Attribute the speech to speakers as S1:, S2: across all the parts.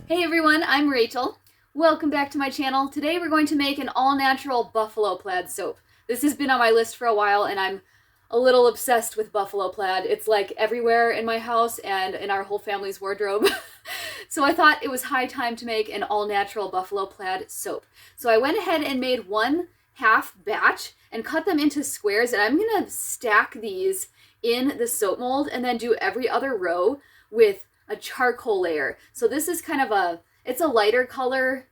S1: Hey everyone, I'm Rachel. Welcome back to my channel. Today we're going to make an all-natural buffalo plaid soap. This has been on my list for a while and I'm a little obsessed with buffalo plaid. It's like everywhere in my house and in our whole family's wardrobe. So I thought it was high time to make an all-natural buffalo plaid soap. So I went ahead and made 1/2 batch and cut them into squares, and I'm gonna stack these in the soap mold and then do every other row with a charcoal layer. So this is kind of it's a lighter color.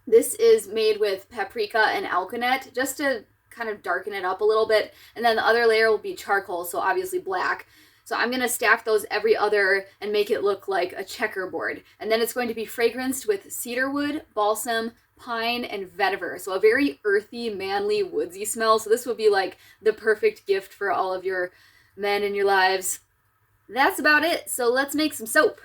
S1: This is made with paprika and alkanet just to kind of darken it up a little bit. And then the other layer will be charcoal, so obviously black. So I'm going to stack those every other and make it look like a checkerboard. And then it's going to be fragranced with cedarwood, balsam, pine, and vetiver. So a very earthy, manly, woodsy smell. So this would be like the perfect gift for all of your men in your lives. That's about it, so let's make some soap.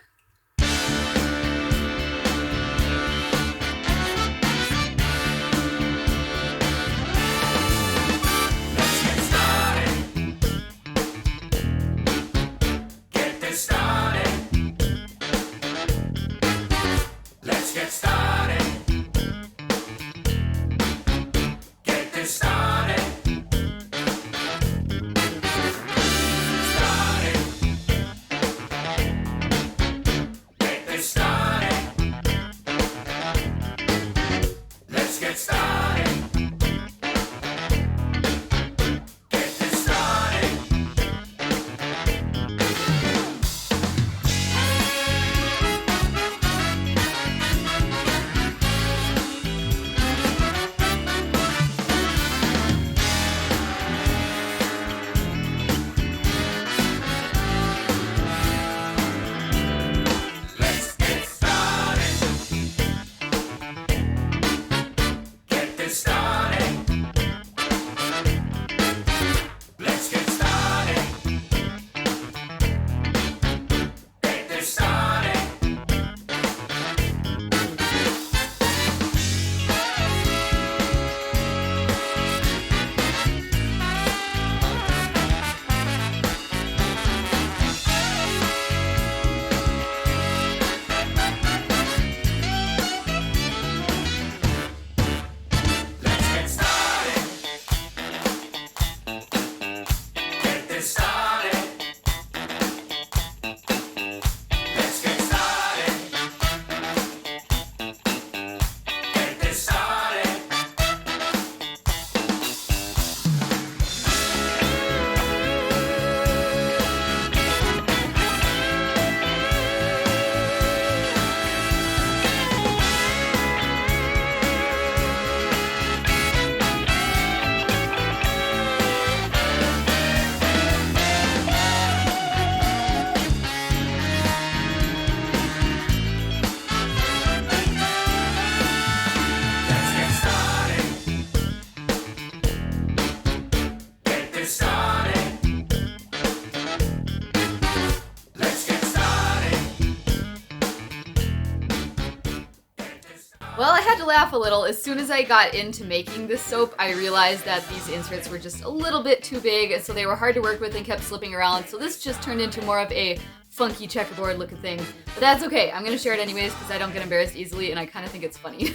S1: Well, I had to laugh a little. As soon as I got into making this soap, I realized that these inserts were just a little bit too big, so they were hard to work with and kept slipping around. So this just turned into more of a funky checkerboard looking thing. But that's okay. I'm going to share it anyways because I don't get embarrassed easily and I kind of think it's funny.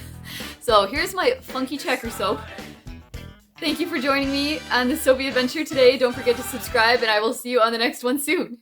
S1: So here's my funky checker soap. Thank you for joining me on this soapy adventure today. Don't forget to subscribe and I will see you on the next one soon.